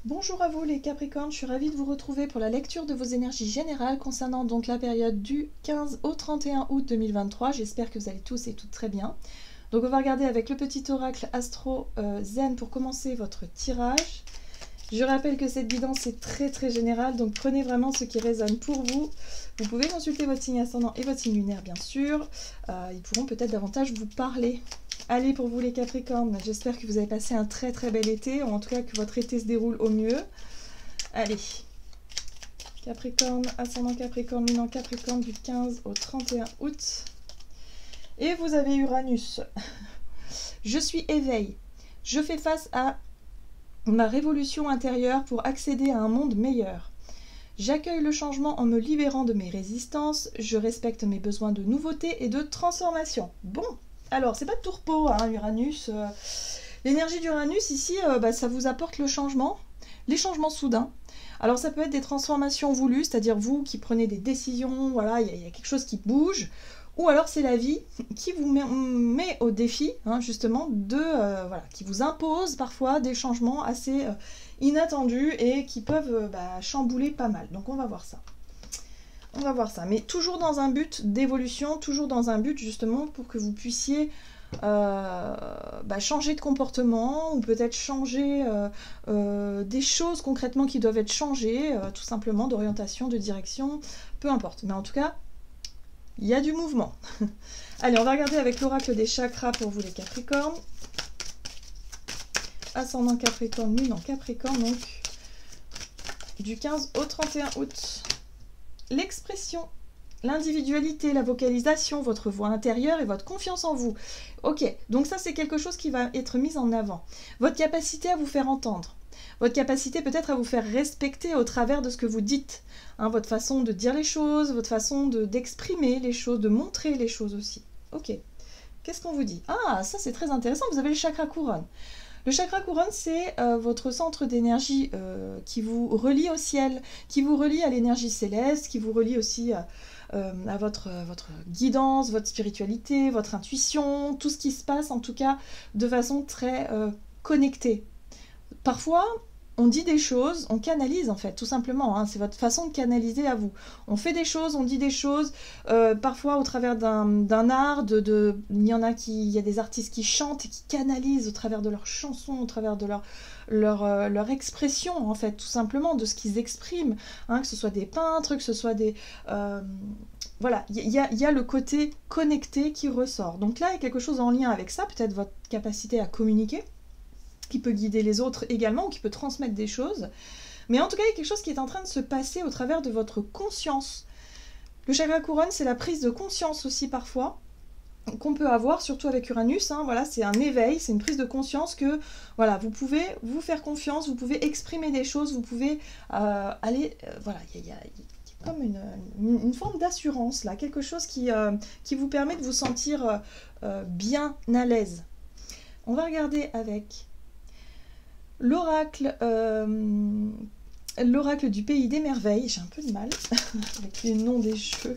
Bonjour à vous les Capricornes, je suis ravie de vous retrouver pour la lecture de vos énergies générales concernant donc la période du 15 au 31 août 2023. J'espère que vous allez tous et toutes très bien. Donc on va regarder avec le petit oracle Astro Zen pour commencer votre tirage. Je rappelle que cette guidance est très générale, donc prenez vraiment ce qui résonne pour vous. Vous pouvez consulter votre signe ascendant et votre signe lunaire bien sûr. Ils pourront peut-être davantage vous parler. Allez pour vous les Capricornes, j'espère que vous avez passé un très bel été, ou en tout cas que votre été se déroule au mieux. Allez, Capricorne, ascendant Capricorne, lune en Capricorne du 15 au 31 août. Et vous avez Uranus. Je suis éveil. Je fais face à ma révolution intérieure pour accéder à un monde meilleur. J'accueille le changement en me libérant de mes résistances. Je respecte mes besoins de nouveauté et de transformation. Bon, alors c'est pas de tourpeau, hein, Uranus. L'énergie d'Uranus ici, ça vous apporte le changement, les changements soudains. Alors ça peut être des transformations voulues, c'est-à-dire vous qui prenez des décisions, voilà, il y a quelque chose qui bouge. Ou alors c'est la vie qui vous met au défi, hein, justement, qui vous impose parfois des changements assez inattendus et qui peuvent chambouler pas mal. Donc on va voir ça. On va voir ça, mais toujours dans un but d'évolution, toujours dans un but justement pour que vous puissiez changer de comportement ou peut-être changer des choses concrètement qui doivent être changées, tout simplement d'orientation, de direction, peu importe. Mais en tout cas, il y a du mouvement. Allez, on va regarder avec l'oracle des chakras pour vous les Capricornes. Ascendant Capricorne, lune en Capricorne, donc du 15 au 31 août. L'expression, l'individualité, la vocalisation, votre voix intérieure et votre confiance en vous. Ok, donc ça c'est quelque chose qui va être mis en avant. Votre capacité à vous faire entendre. Votre capacité peut-être à vous faire respecter au travers de ce que vous dites. Hein, votre façon de dire les choses, votre façon d'exprimer les choses, de montrer les choses aussi. Ok, qu'est-ce qu'on vous dit? Ah, ça c'est très intéressant, vous avez le chakra couronne. Le chakra couronne, c'est votre centre d'énergie qui vous relie au ciel, qui vous relie à l'énergie céleste, qui vous relie aussi à votre guidance, votre spiritualité, votre intuition, tout ce qui se passe en tout cas de façon très connectée. Parfois, on dit des choses, on canalise en fait, tout simplement, hein, c'est votre façon de canaliser à vous. On fait des choses, on dit des choses, parfois au travers d'un art, il y a des artistes qui chantent et qui canalisent au travers de leurs chansons, au travers de leur expression en fait, tout simplement, de ce qu'ils expriment, hein, que ce soit des peintres, que ce soit des... voilà, il y a le côté connecté qui ressort. Donc là, il y a quelque chose en lien avec ça, peut-être votre capacité à communiquer, qui peut guider les autres également, ou qui peut transmettre des choses. Mais en tout cas, il y a quelque chose qui est en train de se passer au travers de votre conscience. Le chakra couronne, c'est la prise de conscience aussi parfois, qu'on peut avoir, surtout avec Uranus. Hein, voilà, c'est un éveil, c'est une prise de conscience que voilà, vous pouvez vous faire confiance, vous pouvez exprimer des choses, vous pouvez aller... voilà, il y a comme une forme d'assurance, là, quelque chose qui vous permet de vous sentir bien à l'aise. On va regarder avec... l'oracle du pays des merveilles, j'ai un peu de mal avec les noms des jeux.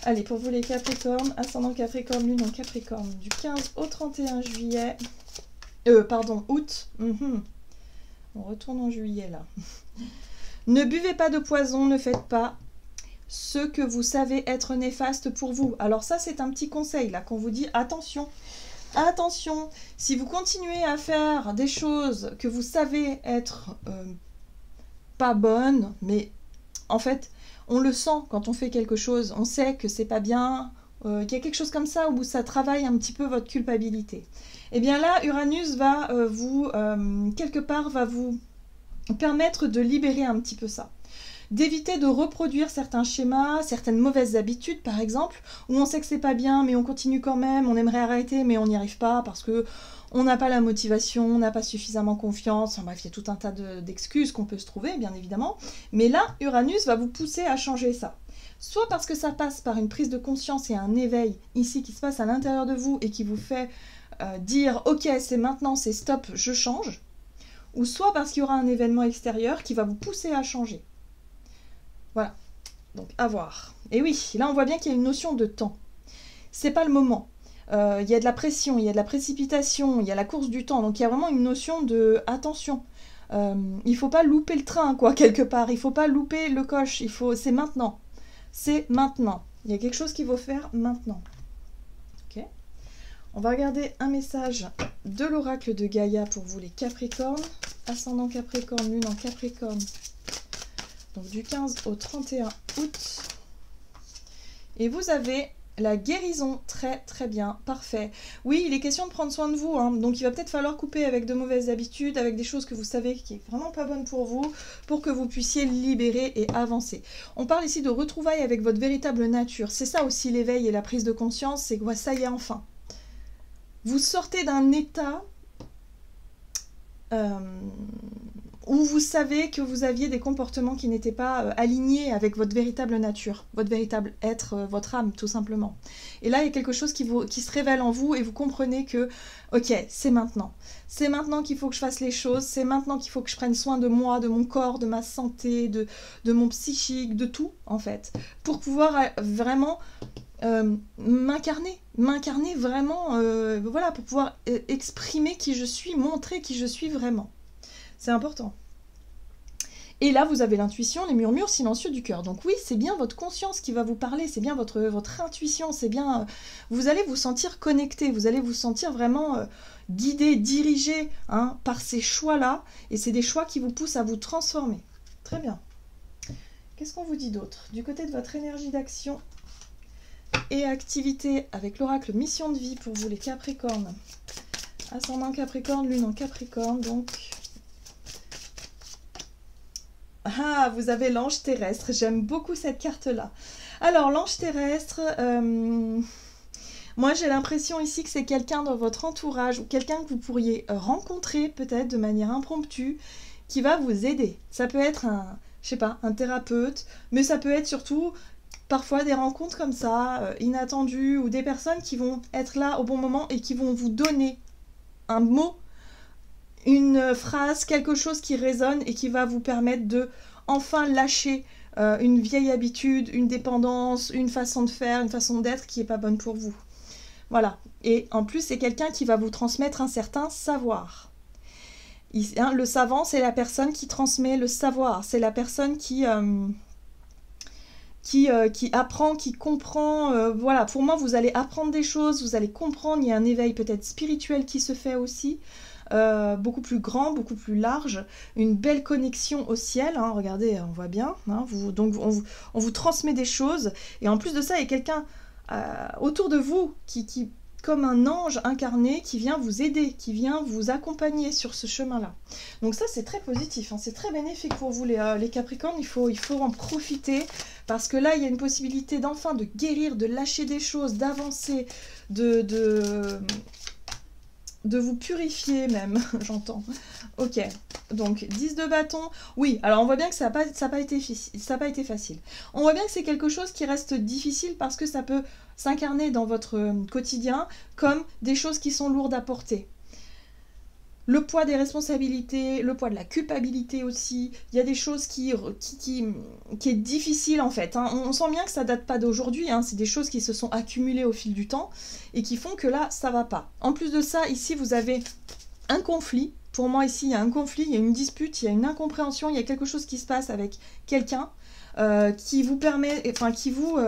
Allez, pour vous les Capricornes, ascendant Capricorne, lune en Capricorne, du 15 au 31 juillet, août. On retourne en juillet là. Ne buvez pas de poison, ne faites pas ce que vous savez être néfaste pour vous. Alors ça, c'est un petit conseil là qu'on vous dit, attention. Attention, si vous continuez à faire des choses que vous savez être pas bonnes, mais en fait, on le sent quand on fait quelque chose, on sait que c'est pas bien, qu'il y a quelque chose comme ça où ça travaille un petit peu votre culpabilité. Et bien là, Uranus va quelque part, va vous permettre de libérer un petit peu ça. D'éviter de reproduire certains schémas, certaines mauvaises habitudes par exemple, où on sait que c'est pas bien mais on continue quand même, on aimerait arrêter mais on n'y arrive pas parce que on n'a pas la motivation, on n'a pas suffisamment confiance, enfin, bref, il y a tout un tas d'excuses qu'on peut se trouver bien évidemment, mais là Uranus va vous pousser à changer ça. Soit parce que ça passe par une prise de conscience et un éveil ici qui se passe à l'intérieur de vous et qui vous fait dire ok c'est maintenant, c'est stop, je change, ou soit parce qu'il y aura un événement extérieur qui va vous pousser à changer. Voilà, donc à voir. Et oui, là on voit bien qu'il y a une notion de temps. C'est pas le moment. Il y a de la pression, il y a de la précipitation, il y a la course du temps. Donc il y a vraiment une notion de attention. il faut pas louper le train, quoi, quelque part. Il faut pas louper le coche. C'est maintenant. C'est maintenant. Il y a quelque chose qu'il faut faire maintenant. Ok. On va regarder un message de l'oracle de Gaïa pour vous les Capricornes. Ascendant Capricorne, Lune en Capricorne. Donc du 15 au 31 août. Et vous avez la guérison, très très bien, parfait. Oui, il est question de prendre soin de vous, hein. Donc il va peut-être falloir couper avec de mauvaises habitudes, avec des choses que vous savez qui est vraiment pas bonnes pour vous, pour que vous puissiez libérer et avancer. On parle ici de retrouvailles avec votre véritable nature. C'est ça aussi l'éveil et la prise de conscience, c'est que ça y est enfin. Vous sortez d'un état où vous savez que vous aviez des comportements qui n'étaient pas alignés avec votre véritable nature, votre véritable être, votre âme, tout simplement. Et là, il y a quelque chose qui se révèle en vous et vous comprenez que, ok, c'est maintenant. C'est maintenant qu'il faut que je fasse les choses, c'est maintenant qu'il faut que je prenne soin de moi, de mon corps, de ma santé, de mon psychique, de tout, en fait, pour pouvoir vraiment m'incarner vraiment, voilà, pour pouvoir exprimer qui je suis, montrer qui je suis vraiment. C'est important. Et là, vous avez l'intuition, les murmures silencieux du cœur. Donc oui, c'est bien votre conscience qui va vous parler, c'est bien votre intuition, c'est bien... vous allez vous sentir connecté, vous allez vous sentir vraiment guidé, dirigé, hein, par ces choix-là. Et c'est des choix qui vous poussent à vous transformer. Très bien. Qu'est-ce qu'on vous dit d'autre? Du côté de votre énergie d'action et activité avec l'oracle mission de vie pour vous les Capricornes. Ascendant Capricorne, Lune en Capricorne, donc... Ah, vous avez l'ange terrestre. J'aime beaucoup cette carte-là. Alors, l'ange terrestre, moi j'ai l'impression ici que c'est quelqu'un dans votre entourage ou quelqu'un que vous pourriez rencontrer peut-être de manière impromptue qui va vous aider. Ça peut être je sais pas, un thérapeute, mais ça peut être surtout parfois des rencontres comme ça, inattendues, ou des personnes qui vont être là au bon moment et qui vont vous donner un mot, une phrase, quelque chose qui résonne et qui va vous permettre de enfin lâcher une vieille habitude, une dépendance, une façon de faire, une façon d'être qui n'est pas bonne pour vous. Voilà. Et en plus, c'est quelqu'un qui va vous transmettre un certain savoir. Le savant, c'est la personne qui transmet le savoir. C'est la personne qui apprend, qui comprend. Voilà, pour moi, vous allez apprendre des choses, vous allez comprendre. Il y a un éveil peut-être spirituel qui se fait aussi. Beaucoup plus grand, beaucoup plus large, une belle connexion au ciel, hein, regardez, on voit bien, hein, donc on vous transmet des choses, et en plus de ça, il y a quelqu'un autour de vous qui, comme un ange incarné, qui vient vous aider, qui vient vous accompagner sur ce chemin-là. Donc ça, c'est très positif, hein, c'est très bénéfique pour vous les Capricornes, il faut en profiter, parce que là, il y a une possibilité d'enfin de guérir, de lâcher des choses, d'avancer, de vous purifier même, j'entends. Ok, donc 10 de bâton. Oui, alors on voit bien que ça n'a pas été facile. On voit bien que c'est quelque chose qui reste difficile parce que ça peut s'incarner dans votre quotidien comme des choses qui sont lourdes à porter. Le poids des responsabilités, le poids de la culpabilité aussi, il y a des choses qui est difficile en fait, hein. On sent bien que ça date pas d'aujourd'hui, hein. C'est des choses qui se sont accumulées au fil du temps et qui font que là, ça va pas. En plus de ça, ici, vous avez un conflit. Pour moi, ici, il y a un conflit, il y a une dispute, il y a une incompréhension, il y a quelque chose qui se passe avec quelqu'un qui vous permet, enfin, qui vous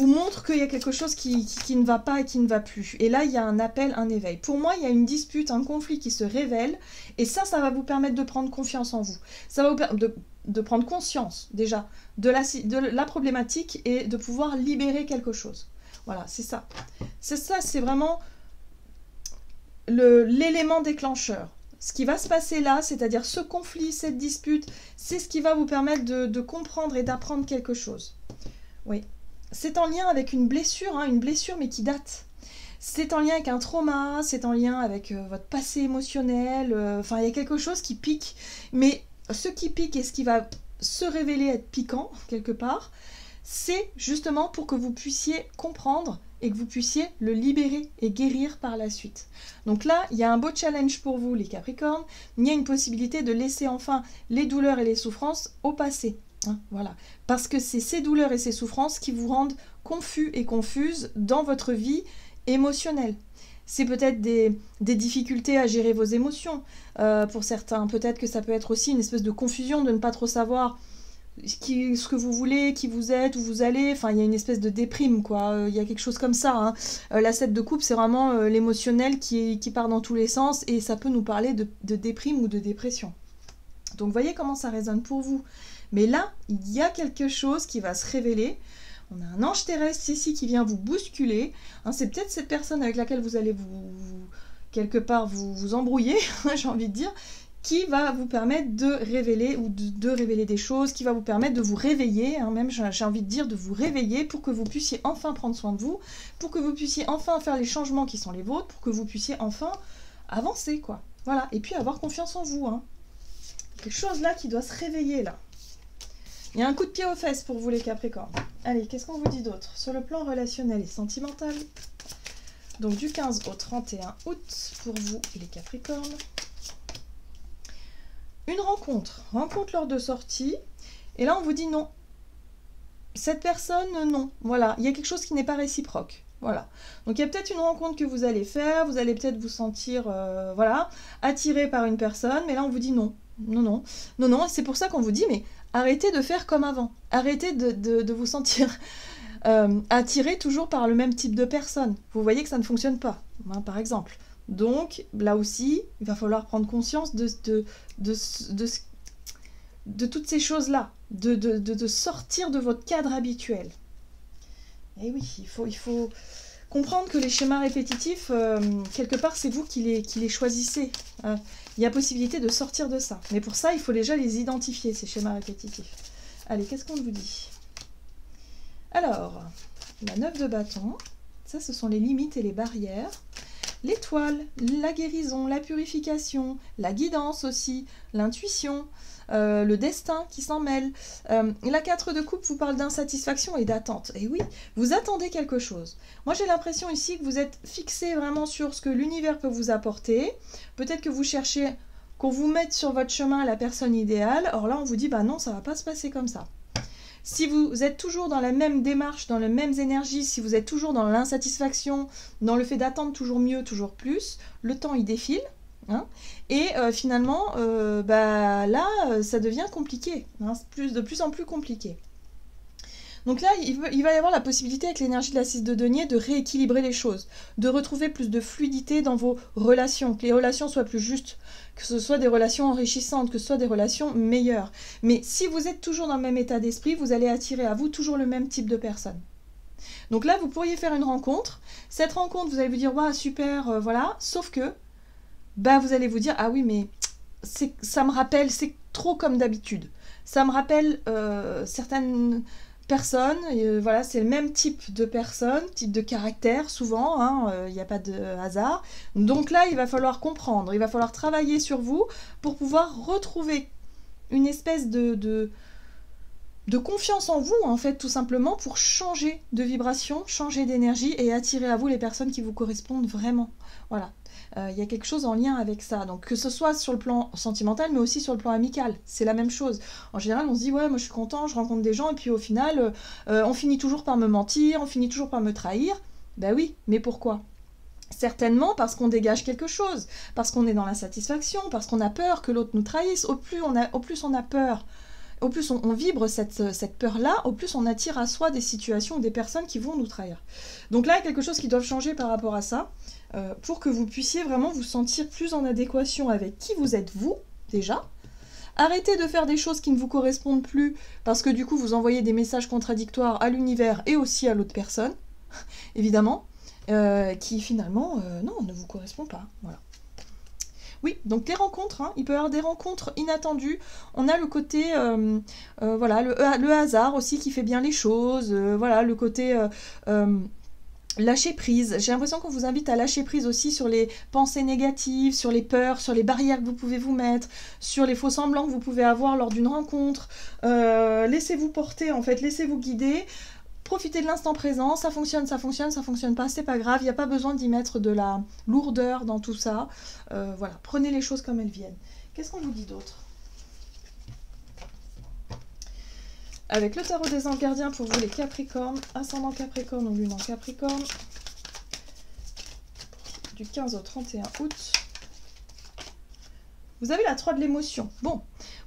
montre qu'il y a quelque chose qui ne va pas et qui ne va plus. Et là, il y a un appel, un éveil. Pour moi, il y a une dispute, un conflit qui se révèle, et ça va vous permettre de prendre confiance en vous. Ça va vous permettre de prendre conscience, déjà, de la problématique et de pouvoir libérer quelque chose. Voilà, c'est ça. C'est ça, c'est vraiment l'élément déclencheur. Ce qui va se passer là, c'est-à-dire ce conflit, cette dispute, c'est ce qui va vous permettre de comprendre et d'apprendre quelque chose. Oui. C'est en lien avec une blessure mais qui date. C'est en lien avec un trauma, c'est en lien avec votre passé émotionnel, enfin il y a quelque chose qui pique, mais ce qui pique et ce qui va se révéler être piquant, quelque part, c'est justement pour que vous puissiez comprendre et que vous puissiez le libérer et guérir par la suite. Donc là, il y a un beau challenge pour vous les Capricornes, il y a une possibilité de laisser enfin les douleurs et les souffrances au passé. Hein, voilà, parce que c'est ces douleurs et ces souffrances qui vous rendent confus et confuses dans votre vie émotionnelle. c'est peut-être des difficultés à gérer vos émotions. Pour certains, peut-être que ça peut être aussi une espèce de confusion de ne pas trop savoir ce que vous voulez, qui vous êtes, où vous allez. Enfin, il y a une espèce de déprime, quoi. Il y a quelque chose comme ça, hein. La 7 de coupe, c'est vraiment l'émotionnel qui part dans tous les sens et ça peut nous parler de déprime ou de dépression. Donc, voyez comment ça résonne pour vous. Mais là, il y a quelque chose qui va se révéler. On a un ange terrestre ici qui vient vous bousculer. Hein, c'est peut-être cette personne avec laquelle vous allez quelque part vous embrouiller, j'ai envie de dire, qui va vous permettre de révéler ou de révéler des choses, qui va vous permettre de vous réveiller, hein, même j'ai envie de dire de vous réveiller pour que vous puissiez enfin prendre soin de vous, pour que vous puissiez enfin faire les changements qui sont les vôtres, pour que vous puissiez enfin avancer, quoi. Voilà, et puis avoir confiance en vous, hein. Quelque chose là qui doit se réveiller, là. Il y a un coup de pied aux fesses pour vous les Capricornes. Allez, qu'est-ce qu'on vous dit d'autre sur le plan relationnel et sentimental? Donc du 15 au 31 août pour vous les Capricornes. Une rencontre lors de sortie. Et là on vous dit non. Cette personne, non. Voilà, il y a quelque chose qui n'est pas réciproque. Voilà. Donc il y a peut-être une rencontre que vous allez faire, vous allez peut-être vous sentir voilà, attiré par une personne, mais là on vous dit non. Non, et c'est pour ça qu'on vous dit, mais arrêtez de faire comme avant. Arrêtez de vous sentir attiré toujours par le même type de personne. Vous voyez que ça ne fonctionne pas, hein, par exemple. Donc, là aussi, il va falloir prendre conscience de toutes ces choses-là, de sortir de votre cadre habituel. Et oui, il faut comprendre que les schémas répétitifs, quelque part, c'est vous qui les choisissez. Il y a possibilité de sortir de ça. Mais pour ça, il faut déjà les identifier, ces schémas répétitifs. Allez, qu'est-ce qu'on vous dit? Alors, la 9 de bâton, ça, ce sont les limites et les barrières. L'étoile, la guérison, la purification, la guidance aussi, l'intuition, le destin qui s'en mêle. La 4 de coupe vous parle d'insatisfaction et d'attente. Et oui, vous attendez quelque chose. Moi, j'ai l'impression ici que vous êtes fixé vraiment sur ce que l'univers peut vous apporter. Peut-être que vous cherchez qu'on vous mette sur votre chemin la personne idéale. Or là, on vous dit, bah non, ça va pas se passer comme ça. Si vous êtes toujours dans la même démarche, dans les mêmes énergies, si vous êtes toujours dans l'insatisfaction, dans le fait d'attendre toujours mieux, toujours plus, le temps il défile, hein, et finalement, là, ça devient compliqué, hein, de plus en plus compliqué. Donc là, il va y avoir la possibilité avec l'énergie de la 6 de denier de rééquilibrer les choses, de retrouver plus de fluidité dans vos relations, que les relations soient plus justes, que ce soit des relations enrichissantes, que ce soit des relations meilleures. Mais si vous êtes toujours dans le même état d'esprit, vous allez attirer à vous toujours le même type de personne. Donc là, vous pourriez faire une rencontre. Cette rencontre, vous allez vous dire, waouh, super, voilà. Sauf que, vous allez vous dire, ah oui, mais ça me rappelle, c'est trop comme d'habitude. Ça me rappelle certaines personnes, voilà, c'est le même type de personne, type de caractère souvent, hein, il n'y a pas de hasard. Donc là, il va falloir comprendre, il va falloir travailler sur vous pour pouvoir retrouver une espèce de confiance en vous, en fait, tout simplement, pour changer de vibration, changer d'énergie et attirer à vous les personnes qui vous correspondent vraiment. Voilà. Il y a quelque chose en lien avec ça. Donc que ce soit sur le plan sentimental, mais aussi sur le plan amical, c'est la même chose. En général, on se dit, ouais, moi je suis content, je rencontre des gens, et puis au final, on finit toujours par me mentir, on finit toujours par me trahir. Ben oui, mais pourquoi ? Certainement parce qu'on dégage quelque chose, parce qu'on est dans l'insatisfaction, parce qu'on a peur que l'autre nous trahisse. Au plus on a peur, au plus on vibre cette peur-là, au plus on attire à soi des situations ou des personnes qui vont nous trahir. Donc là, il y a quelque chose qui doit changer par rapport à ça, pour que vous puissiez vraiment vous sentir plus en adéquation avec qui vous êtes vous, déjà. Arrêtez de faire des choses qui ne vous correspondent plus, parce que du coup, vous envoyez des messages contradictoires à l'univers et aussi à l'autre personne, évidemment, qui finalement, non, ne vous correspond pas. Voilà. Oui, donc les rencontres, hein, il peut y avoir des rencontres inattendues. On a le côté, voilà, le hasard aussi qui fait bien les choses. Voilà, le côté lâcher prise. J'ai l'impression qu'on vous invite à lâcher prise aussi sur les pensées négatives, sur les peurs, sur les barrières que vous pouvez vous mettre, sur les faux semblants que vous pouvez avoir lors d'une rencontre. Laissez-vous porter, en fait, laissez-vous guider. Profitez de l'instant présent, ça fonctionne pas, c'est pas grave, il n'y a pas besoin d'y mettre de la lourdeur dans tout ça. Voilà, prenez les choses comme elles viennent. Qu'est-ce qu'on vous dit d'autre ? Avec le tarot des anges gardiens pour vous les Capricornes, ascendant Capricorne ou lune en Capricorne. du 15 au 31 août. Vous avez la 3 de l'émotion. Bon,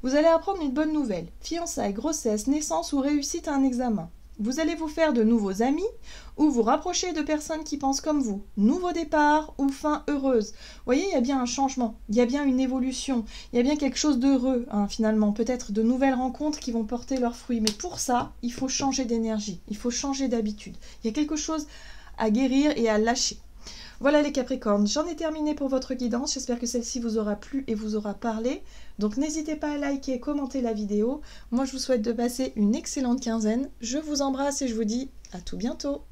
vous allez apprendre une bonne nouvelle. Fiançailles, grossesse, naissance ou réussite à un examen. Vous allez vous faire de nouveaux amis ou vous rapprocher de personnes qui pensent comme vous. Nouveau départ ou fin heureuse. Vous voyez, il y a bien un changement, il y a bien une évolution, il y a bien quelque chose d'heureux, hein, finalement. Peut-être de nouvelles rencontres qui vont porter leurs fruits. Mais pour ça, il faut changer d'énergie, il faut changer d'habitude. Il y a quelque chose à guérir et à lâcher. Voilà les Capricornes, j'en ai terminé pour votre guidance. J'espère que celle-ci vous aura plu et vous aura parlé. Donc n'hésitez pas à liker, commenter la vidéo. Moi, je vous souhaite de passer une excellente quinzaine. Je vous embrasse et je vous dis à tout bientôt.